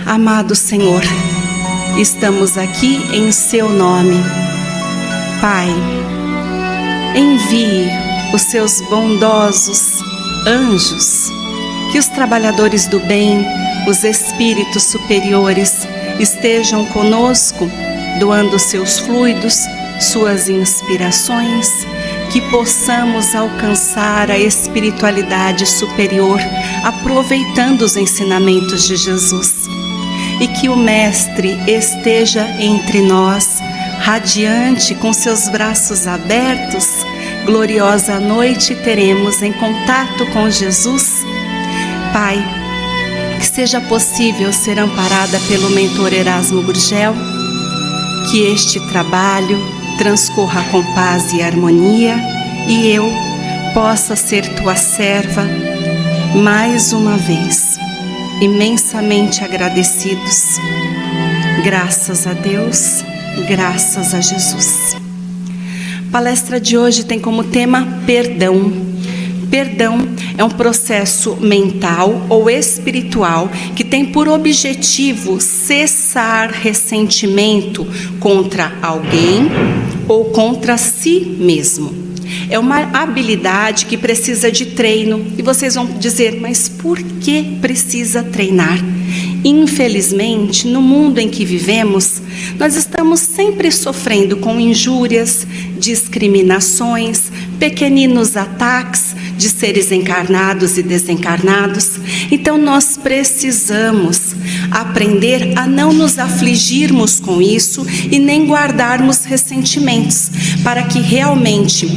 Amado Senhor, estamos aqui em Seu nome. Pai, envie os Seus bondosos anjos, que os trabalhadores do bem, os espíritos superiores, estejam conosco, doando seus fluidos, suas inspirações, que possamos alcançar a espiritualidade superior, aproveitando os ensinamentos de Jesus. E que o Mestre esteja entre nós, radiante, com seus braços abertos. Gloriosa noite teremos em contato com Jesus. Pai, que seja possível ser amparada pelo mentor Erasmo Gurgel, que este trabalho transcorra com paz e harmonia, e eu possa ser tua serva mais uma vez, imensamente agradecidos. Graças a Deus, graças a Jesus. A palestra de hoje tem como tema perdão. Perdão é um processo mental ou espiritual que tem por objetivo cessar ressentimento contra alguém ou contra si mesmo. É uma habilidade que precisa de treino. E vocês vão dizer, mas por que precisa treinar? Infelizmente, no mundo em que vivemos, nós estamos sempre sofrendo com injúrias, discriminações, pequeninos ataques de seres encarnados e desencarnados. Então nós precisamos aprender a não nos afligirmos com isso e nem guardarmos ressentimentos, para que realmente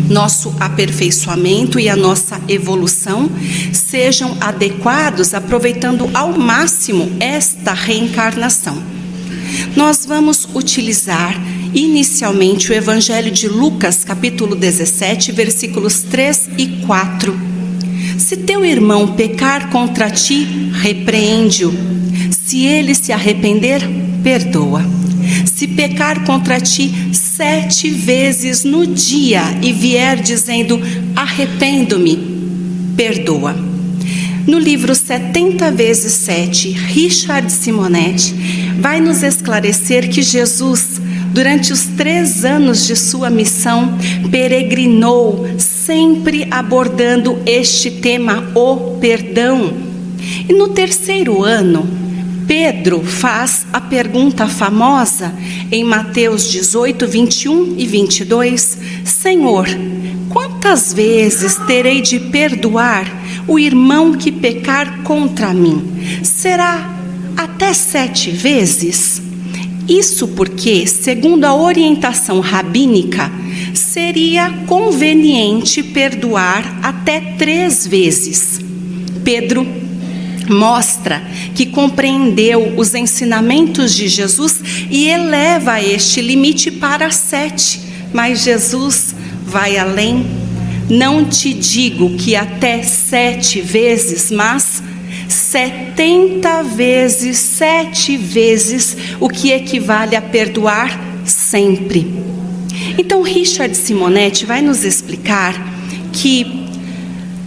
nosso aperfeiçoamento e a nossa evolução sejam adequados, aproveitando ao máximo esta reencarnação. Nós vamos utilizar inicialmente o Evangelho de Lucas, capítulo 17, versículos 3 e 4. Se teu irmão pecar contra ti, repreende-o. Se ele se arrepender, perdoa. Se pecar contra ti 7 vezes no dia e vier dizendo, arrependo-me, perdoa. No livro 70 vezes 7, Richard Simonetti vai nos esclarecer que Jesus, durante os 3 anos de sua missão, peregrinou, sempre abordando este tema, o perdão. E no 3º ano, Pedro faz a pergunta famosa em Mateus 18, 21 e 22, Senhor, quantas vezes terei de perdoar o irmão que pecar contra mim? Será até 7 vezes? Isso porque, segundo a orientação rabínica, seria conveniente perdoar até 3 vezes. Pedro mostra que compreendeu os ensinamentos de Jesus e eleva este limite para 7. Mas Jesus vai além. Não te digo que até 7 vezes, mas 70 vezes, 7 vezes, o que equivale a perdoar sempre. Então, Richard Simonetti vai nos explicar que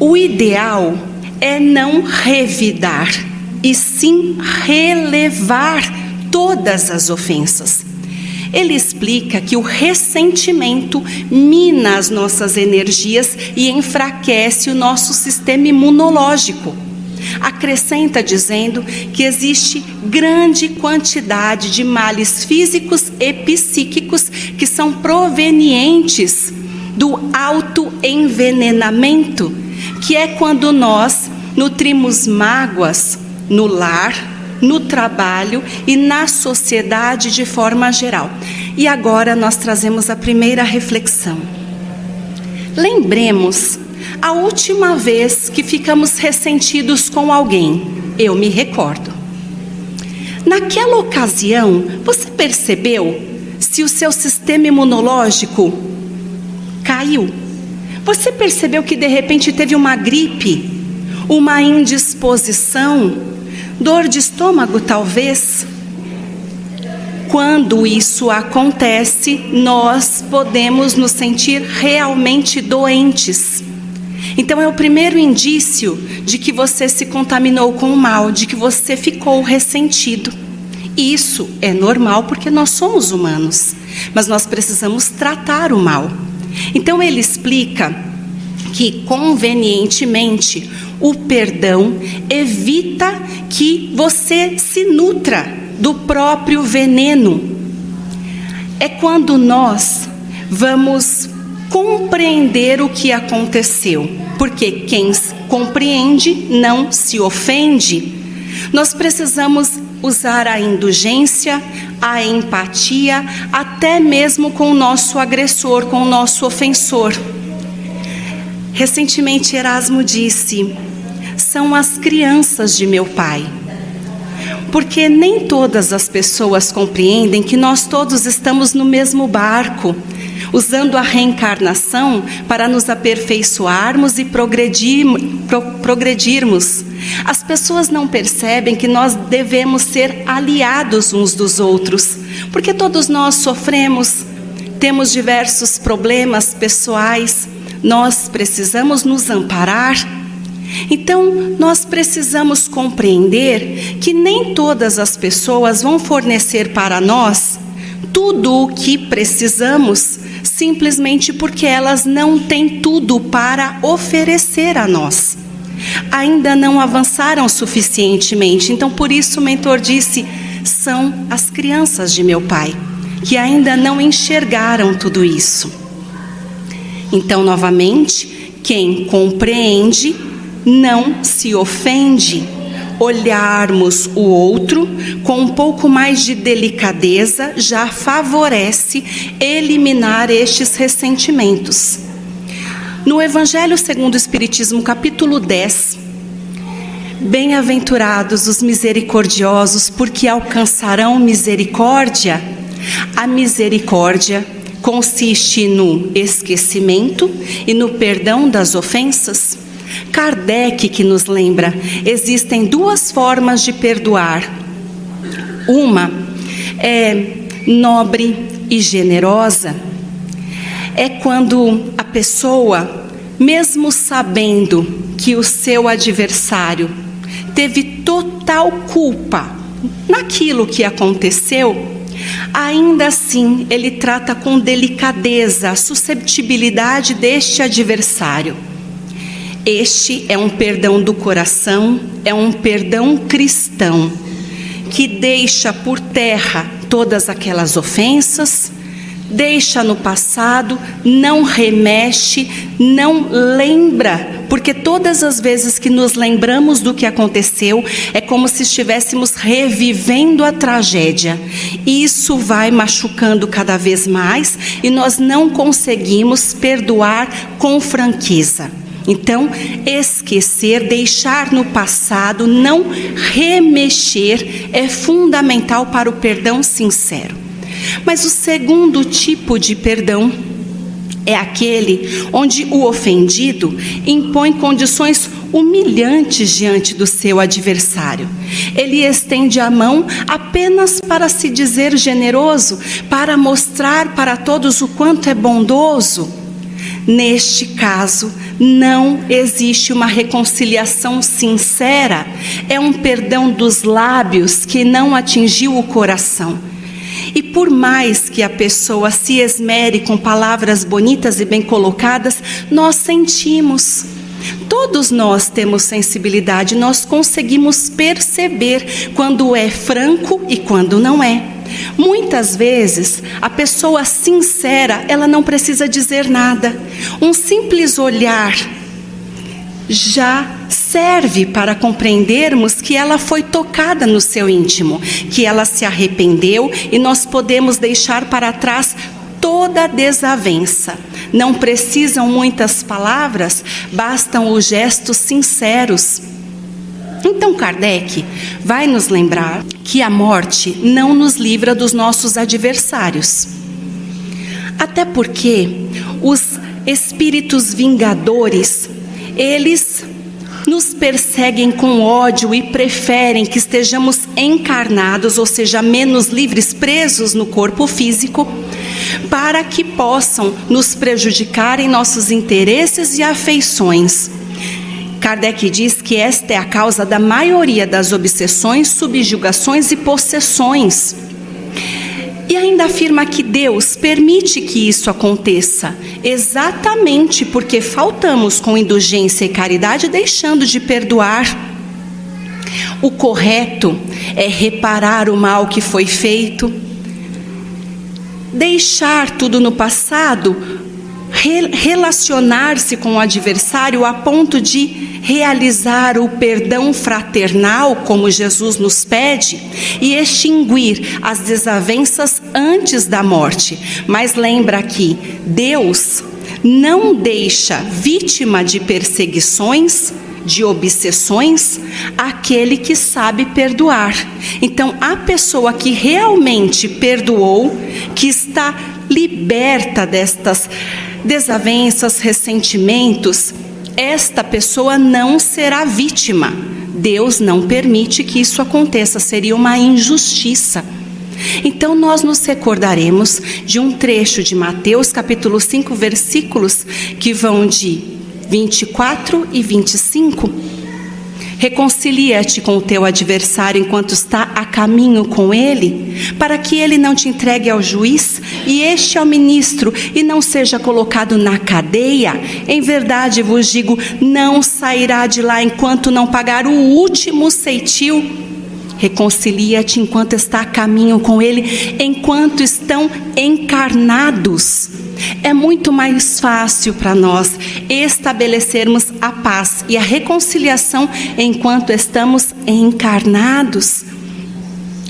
o ideal é não revidar, e sim relevar todas as ofensas. Ele explica que o ressentimento mina as nossas energias e enfraquece o nosso sistema imunológico. Acrescenta dizendo que existe grande quantidade de males físicos e psíquicos que são provenientes do autoenvenenamento, que é quando nós nutrimos mágoas no lar, no trabalho e na sociedade de forma geral. E agora nós trazemos a primeira reflexão. Lembremos a última vez que ficamos ressentidos com alguém. Eu me recordo. Naquela ocasião, você percebeu se o seu sistema imunológico caiu? Você percebeu que de repente teve uma gripe, uma indisposição, dor de estômago talvez? Quando isso acontece, nós podemos nos sentir realmente doentes. Então é o primeiro indício de que você se contaminou com o mal, de que você ficou ressentido. E isso é normal porque nós somos humanos, mas nós precisamos tratar o mal. Então ele explica que convenientemente o perdão evita que você se nutra do próprio veneno. É quando nós vamos compreender o que aconteceu, porque quem compreende não se ofende. Nós precisamos usar a indulgência, a empatia, até mesmo com o nosso agressor, com o nosso ofensor. Recentemente Erasmo disse: são as crianças de meu pai. Porque nem todas as pessoas compreendem que nós todos estamos no mesmo barco, usando a reencarnação para nos aperfeiçoarmos e progredirmos. As pessoas não percebem que nós devemos ser aliados uns dos outros, porque todos nós sofremos, temos diversos problemas pessoais, nós precisamos nos amparar. Então, nós precisamos compreender que nem todas as pessoas vão fornecer para nós tudo o que precisamos, simplesmente porque elas não têm tudo para oferecer a nós. Ainda não avançaram suficientemente. Então, por isso o mentor disse: são as crianças de meu pai, que ainda não enxergaram tudo isso. Então, novamente, quem compreende não se ofende. Olharmos o outro com um pouco mais de delicadeza já favorece eliminar estes ressentimentos. No Evangelho segundo o Espiritismo, capítulo 10, bem-aventurados os misericordiosos, porque alcançarão misericórdia. A misericórdia consiste no esquecimento e no perdão das ofensas. Kardec que nos lembra, existem duas formas de perdoar. Uma é nobre e generosa. É quando a pessoa, mesmo sabendo que o seu adversário teve total culpa naquilo que aconteceu, ainda assim ele trata com delicadeza a susceptibilidade deste adversário. Este é um perdão do coração, é um perdão cristão, que deixa por terra todas aquelas ofensas, deixa no passado, não remexe, não lembra, porque todas as vezes que nos lembramos do que aconteceu, é como se estivéssemos revivendo a tragédia. E isso vai machucando cada vez mais e nós não conseguimos perdoar com franqueza. Então, esquecer, deixar no passado, não remexer é fundamental para o perdão sincero. Mas o segundo tipo de perdão é aquele onde o ofendido impõe condições humilhantes diante do seu adversário. Ele estende a mão apenas para se dizer generoso, para mostrar para todos o quanto é bondoso. Neste caso, não existe uma reconciliação sincera, é um perdão dos lábios que não atingiu o coração. E por mais que a pessoa se esmere com palavras bonitas e bem colocadas, nós sentimos. Todos nós temos sensibilidade, nós conseguimos perceber quando é franco e quando não é. Muitas vezes, a pessoa sincera, ela não precisa dizer nada. Um simples olhar já serve para compreendermos que ela foi tocada no seu íntimo, que ela se arrependeu e nós podemos deixar para trás toda a desavença. Não precisam muitas palavras, bastam os gestos sinceros. Então Kardec vai nos lembrar que a morte não nos livra dos nossos adversários. Até porque os espíritos vingadores, eles nos perseguem com ódio e preferem que estejamos encarnados, ou seja, menos livres, presos no corpo físico, para que possam nos prejudicar em nossos interesses e afeições. Kardec diz que esta é a causa da maioria das obsessões, subjugações e possessões. E ainda afirma que Deus permite que isso aconteça, exatamente porque faltamos com indulgência e caridade, deixando de perdoar. O correto é reparar o mal que foi feito, deixar tudo no passado, relacionar-se com o adversário a ponto de realizar o perdão fraternal, como Jesus nos pede, e extinguir as desavenças antes da morte. Mas lembra que Deus não deixa vítima de perseguições, de obsessões, aquele que sabe perdoar. Então, a pessoa que realmente perdoou, que está liberta destas desavenças, ressentimentos, esta pessoa não será vítima. Deus não permite que isso aconteça, seria uma injustiça. Então nós nos recordaremos de um trecho de Mateus capítulo 5, versículos que vão de 24 e 25. Reconcilia-te com o teu adversário enquanto está a caminho com ele, para que ele não te entregue ao juiz e este ao ministro, e não seja colocado na cadeia. Em verdade vos digo, não sairá de lá enquanto não pagar o último ceitil. Reconcilia-te enquanto está a caminho com ele, enquanto estão encarnados. É muito mais fácil para nós estabelecermos a paz e a reconciliação enquanto estamos encarnados.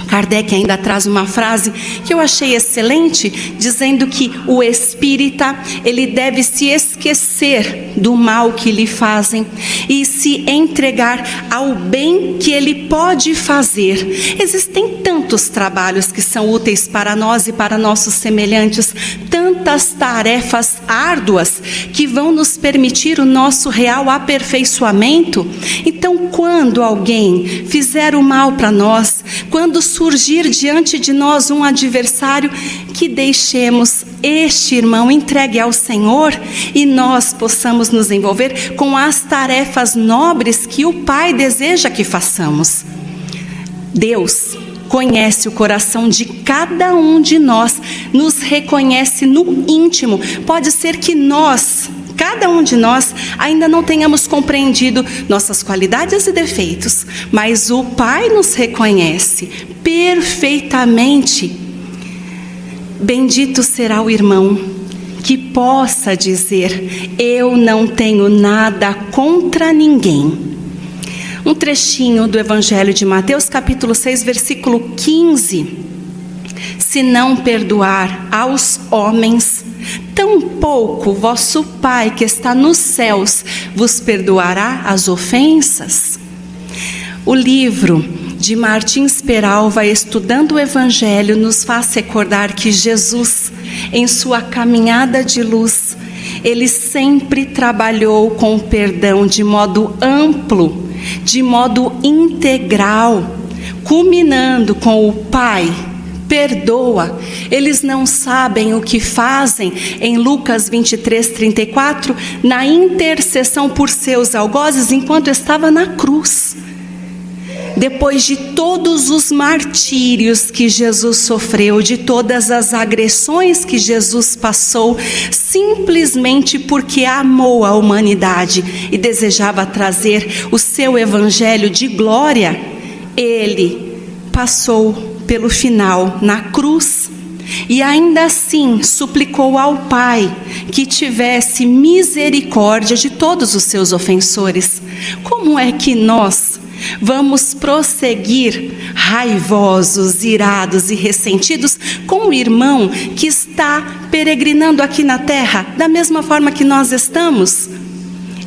Kardec ainda traz uma frase que eu achei excelente, dizendo que o espírita, ele deve se esquecer do mal que lhe fazem e se entregar ao bem que ele pode fazer. Existem tantos trabalhos que são úteis para nós e para nossos semelhantes, tantas tarefas árduas que vão nos permitir o nosso real aperfeiçoamento. Então, quando alguém fizer o mal para nós, quando surgir diante de nós um adversário, que deixemos este irmão entregue ao Senhor e nós possamos nos envolver com as tarefas nobres que o Pai deseja que façamos. Deus conhece o coração de cada um de nós, nos reconhece no íntimo. Pode ser que cada um de nós ainda não tenhamos compreendido nossas qualidades e defeitos, mas o Pai nos reconhece perfeitamente. Bendito será o irmão que possa dizer: eu não tenho nada contra ninguém. Um trechinho do Evangelho de Mateus, capítulo 6, versículo 15. Se não perdoar aos homens, tampouco vosso Pai que está nos céus vos perdoará as ofensas. O livro de Martins Peralva, Estudando o Evangelho, nos faz recordar que Jesus, em sua caminhada de luz, ele sempre trabalhou com o perdão de modo amplo, de modo integral, culminando com o Pai, perdoa, eles não sabem o que fazem, em Lucas 23, 34, na intercessão por seus algozes enquanto estava na cruz. Depois de todos os martírios que Jesus sofreu, de todas as agressões que Jesus passou, simplesmente porque amou a humanidade e desejava trazer o seu evangelho de glória, ele passou pelo final na cruz e ainda assim suplicou ao Pai que tivesse misericórdia de todos os seus ofensores. Como é que nós vamos prosseguir raivosos, irados e ressentidos com o irmão que está peregrinando aqui na terra, da mesma forma que nós estamos?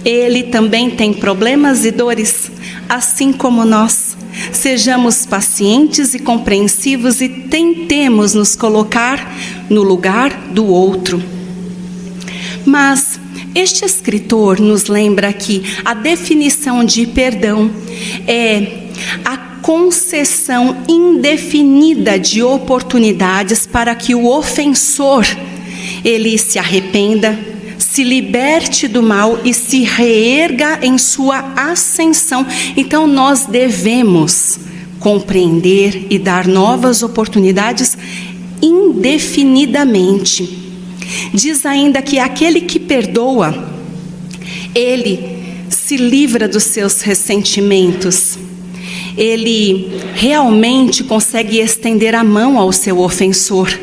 Ele também tem problemas e dores, assim como nós. Sejamos pacientes e compreensivos e tentemos nos colocar no lugar do outro. Mas Este escritor nos lembra que a definição de perdão é a concessão indefinida de oportunidades para que o ofensor ele se arrependa, se liberte do mal e se reerga em sua ascensão. Então nós devemos compreender e dar novas oportunidades indefinidamente. Diz ainda que aquele que perdoa, ele se livra dos seus ressentimentos. Ele realmente consegue estender a mão ao seu ofensor.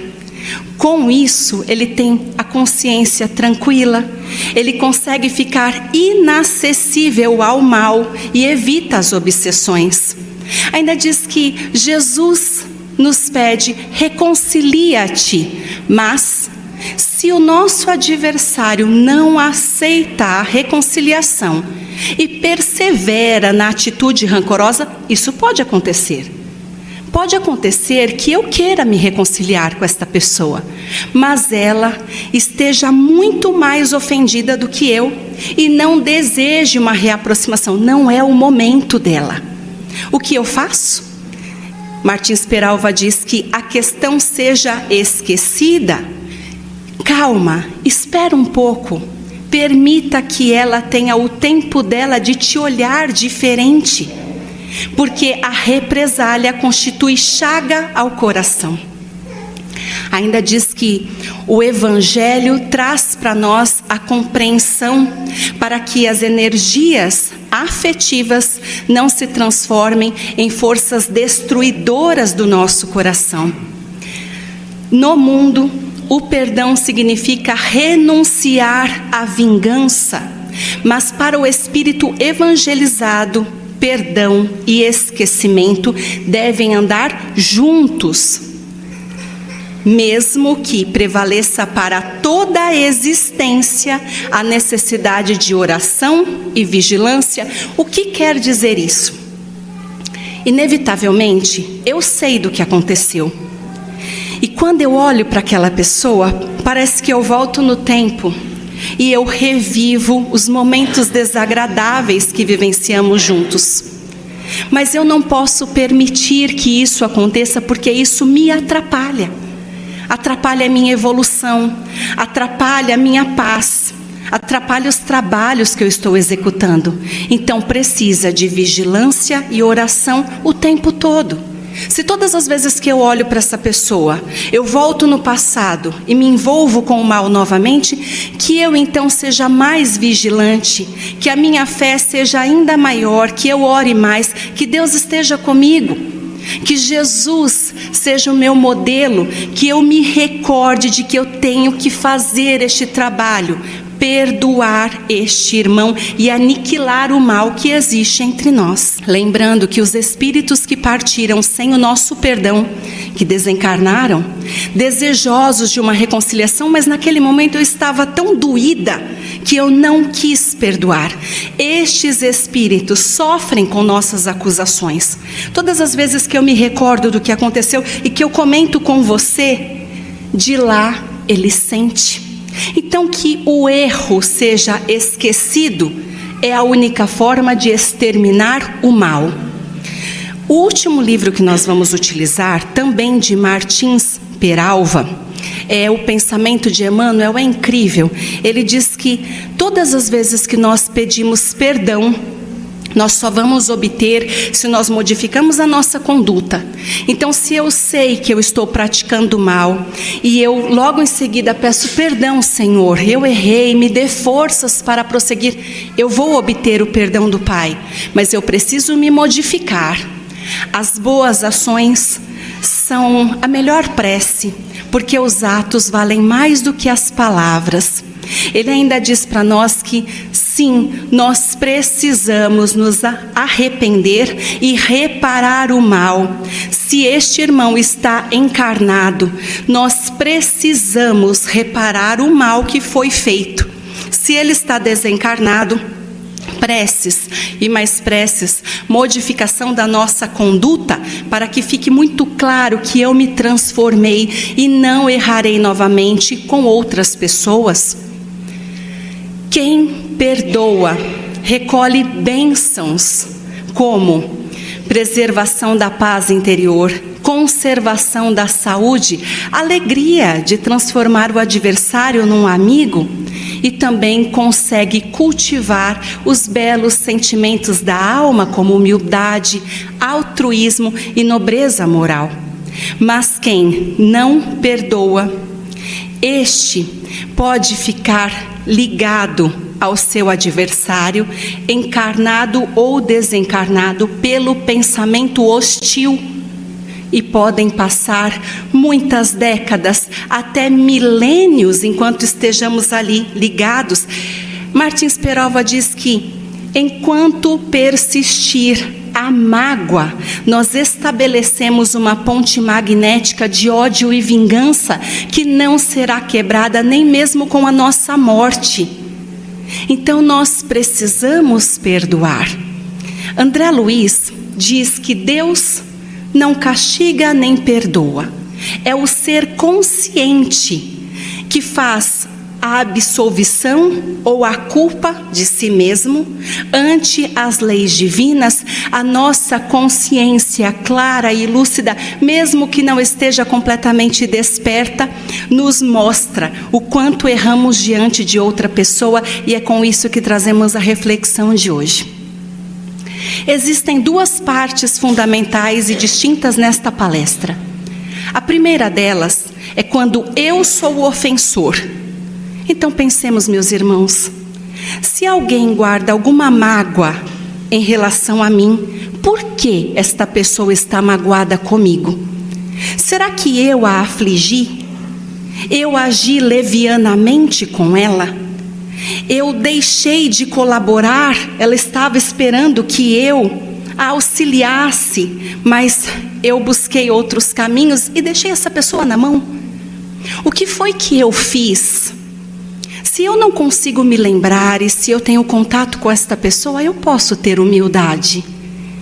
Com isso, ele tem a consciência tranquila, ele consegue ficar inacessível ao mal e evita as obsessões. Ainda diz que Jesus nos pede: reconcilia-te, mas se o nosso adversário não aceita a reconciliação e persevera na atitude rancorosa, isso pode acontecer. Pode acontecer que eu queira me reconciliar com esta pessoa, mas ela esteja muito mais ofendida do que eu e não deseje uma reaproximação. Não é o momento dela. O que eu faço? Martins Peralva diz que a questão seja esquecida. Calma, espera um pouco. Permita que ela tenha o tempo dela de te olhar diferente. Porque a represália constitui chaga ao coração. Ainda diz que o Evangelho traz para nós a compreensão para que as energias afetivas não se transformem em forças destruidoras do nosso coração. No mundo, o perdão significa renunciar à vingança, mas para o espírito evangelizado, perdão e esquecimento devem andar juntos. Mesmo que prevaleça para toda a existência a necessidade de oração e vigilância, o que quer dizer isso? Inevitavelmente, eu sei do que aconteceu. E quando eu olho para aquela pessoa, parece que eu volto no tempo e eu revivo os momentos desagradáveis que vivenciamos juntos. Mas eu não posso permitir que isso aconteça, porque isso me atrapalha. Atrapalha a minha evolução, atrapalha a minha paz, atrapalha os trabalhos que eu estou executando. Então precisa de vigilância e oração o tempo todo. Se todas as vezes que eu olho para essa pessoa, eu volto no passado e me envolvo com o mal novamente, que eu então seja mais vigilante, que a minha fé seja ainda maior, que eu ore mais, que Deus esteja comigo, que Jesus seja o meu modelo, que eu me recorde de que eu tenho que fazer este trabalho, perdoar este irmão e aniquilar o mal que existe entre nós. Lembrando que os espíritos que partiram sem o nosso perdão, que desencarnaram, desejosos de uma reconciliação, mas naquele momento eu estava tão doída que eu não quis perdoar. Estes espíritos sofrem com nossas acusações. Todas as vezes que eu me recordo do que aconteceu e que eu comento com você, de lá ele sente. Então, que o erro seja esquecido é a única forma de exterminar o mal. O último livro que nós vamos utilizar, também de Martins Peralva, é o Pensamento de Emmanuel. É incrível. Ele diz que todas as vezes que nós pedimos perdão, nós só vamos obter se nós modificamos a nossa conduta. Então, se eu sei que eu estou praticando mal e eu logo em seguida peço perdão, Senhor, eu errei, me dê forças para prosseguir, eu vou obter o perdão do Pai, mas eu preciso me modificar. As boas ações são a melhor prece, porque os atos valem mais do que as palavras. Ele ainda diz para nós que, sim, nós precisamos nos arrepender e reparar o mal. Se este irmão está encarnado, nós precisamos reparar o mal que foi feito. Se ele está desencarnado, preces e mais preces, modificação da nossa conduta, para que fique muito claro que eu me transformei e não errarei novamente com outras pessoas. Quem perdoa recolhe bênçãos como preservação da paz interior, conservação da saúde, alegria de transformar o adversário num amigo e também consegue cultivar os belos sentimentos da alma, como humildade, altruísmo e nobreza moral. Mas quem não perdoa, este pode ficar ligado ao seu adversário, encarnado ou desencarnado pelo pensamento hostil, e podem passar muitas décadas, até milênios, enquanto estejamos ali ligados. Martins Peralva diz que, enquanto persistir a mágoa, nós estabelecemos uma ponte magnética de ódio e vingança que não será quebrada nem mesmo com a nossa morte. Então nós precisamos perdoar. André Luiz diz que Deus não castiga nem perdoa. É o ser consciente que faz a absolvição ou a culpa de si mesmo. Ante as leis divinas, a nossa consciência clara e lúcida, mesmo que não esteja completamente desperta, nos mostra o quanto erramos diante de outra pessoa, e é com isso que trazemos a reflexão de hoje. Existem duas partes fundamentais e distintas nesta palestra. A primeira delas é quando eu sou o ofensor. Então pensemos, meus irmãos, se alguém guarda alguma mágoa em relação a mim, por que esta pessoa está magoada comigo? Será que eu a afligi? Eu agi levianamente com ela? Eu deixei de colaborar? Ela estava esperando que eu a auxiliasse, mas eu busquei outros caminhos e deixei essa pessoa na mão. O que foi que eu fiz? Se eu não consigo me lembrar e se eu tenho contato com esta pessoa, eu posso ter humildade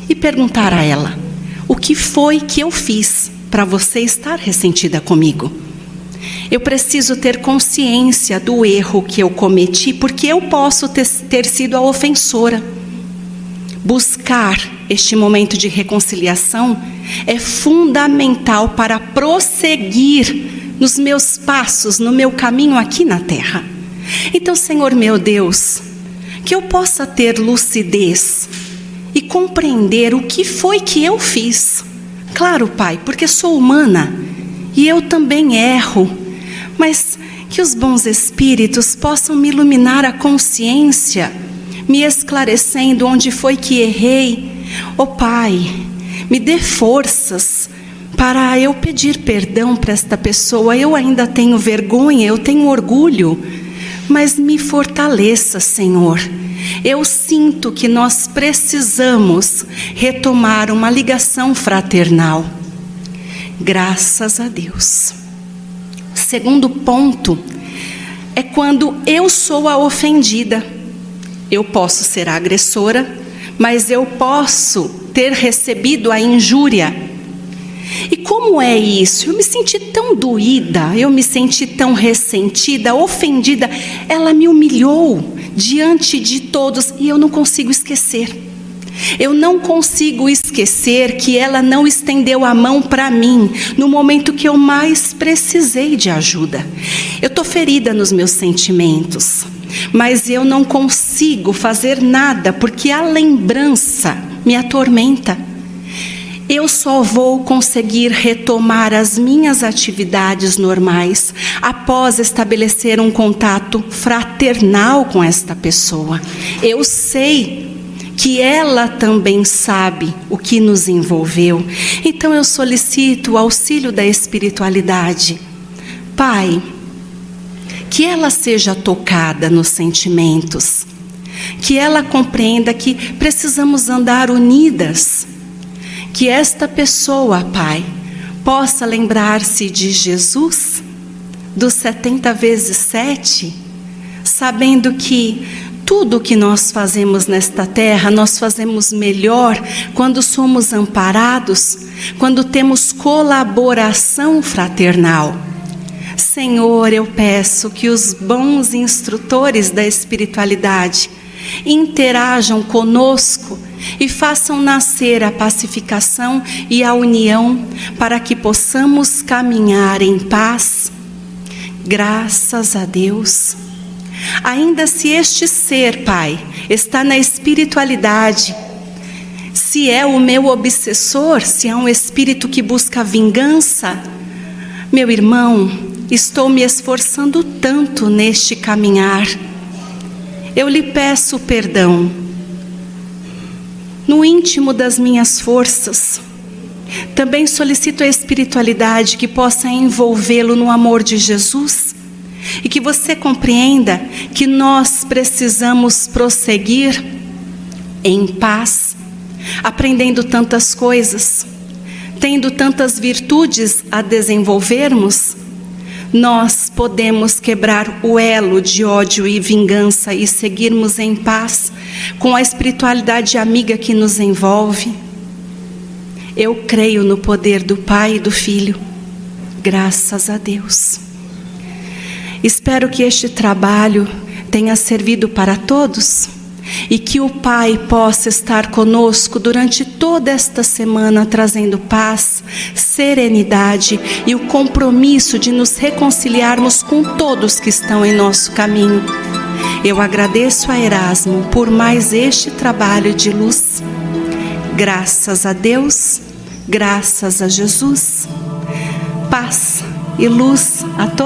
e perguntar a ela: o que foi que eu fiz para você estar ressentida comigo? Eu preciso ter consciência do erro que eu cometi, porque eu posso ter sido a ofensora. Buscar este momento de reconciliação é fundamental para prosseguir nos meus passos, no meu caminho aqui na Terra. Então, Senhor meu Deus, que eu possa ter lucidez e compreender o que foi que eu fiz. Claro, Pai, porque sou humana e eu também erro, mas que os bons espíritos possam me iluminar a consciência, me esclarecendo onde foi que errei. Ó Pai, me dê forças para eu pedir perdão para esta pessoa. Eu ainda tenho vergonha, eu tenho orgulho, mas me fortaleça, Senhor. Eu sinto que nós precisamos retomar uma ligação fraternal. Graças a Deus. Segundo ponto é quando eu sou a ofendida. Eu posso ser a agressora, mas eu posso ter recebido a injúria. E como é isso? Eu me senti tão doída, eu me senti tão ressentida, ofendida. Ela me humilhou diante de todos e eu não consigo esquecer. Eu não consigo esquecer que ela não estendeu a mão para mim no momento que eu mais precisei de ajuda. Eu estou ferida nos meus sentimentos, mas eu não consigo fazer nada porque a lembrança me atormenta. Eu só vou conseguir retomar as minhas atividades normais após estabelecer um contato fraternal com esta pessoa. Eu sei que ela também sabe o que nos envolveu. Então eu solicito o auxílio da espiritualidade. Pai, que ela seja tocada nos sentimentos, que ela compreenda que precisamos andar unidas, que esta pessoa, Pai, possa lembrar-se de Jesus, dos 70 vezes 7, sabendo que tudo o que nós fazemos nesta terra, nós fazemos melhor quando somos amparados, quando temos colaboração fraternal. Senhor, eu peço que os bons instrutores da espiritualidade interajam conosco e façam nascer a pacificação e a união para que possamos caminhar em paz. Graças a Deus. Ainda se este ser, Pai, está na espiritualidade, se é o meu obsessor, se é um espírito que busca vingança, meu irmão, estou me esforçando tanto neste caminhar. Eu lhe peço perdão, no íntimo das minhas forças. Também solicito a espiritualidade que possa envolvê-lo no amor de Jesus e que você compreenda que nós precisamos prosseguir em paz, aprendendo tantas coisas, tendo tantas virtudes a desenvolvermos. Nós podemos quebrar o elo de ódio e vingança e seguirmos em paz com a espiritualidade amiga que nos envolve. Eu creio no poder do Pai e do Filho. Graças a Deus. Espero que este trabalho tenha servido para todos e que o Pai possa estar conosco durante toda esta semana, trazendo paz, serenidade e o compromisso de nos reconciliarmos com todos que estão em nosso caminho. Eu agradeço a Erasmo por mais este trabalho de luz. Graças a Deus, graças a Jesus. Paz e luz a todos.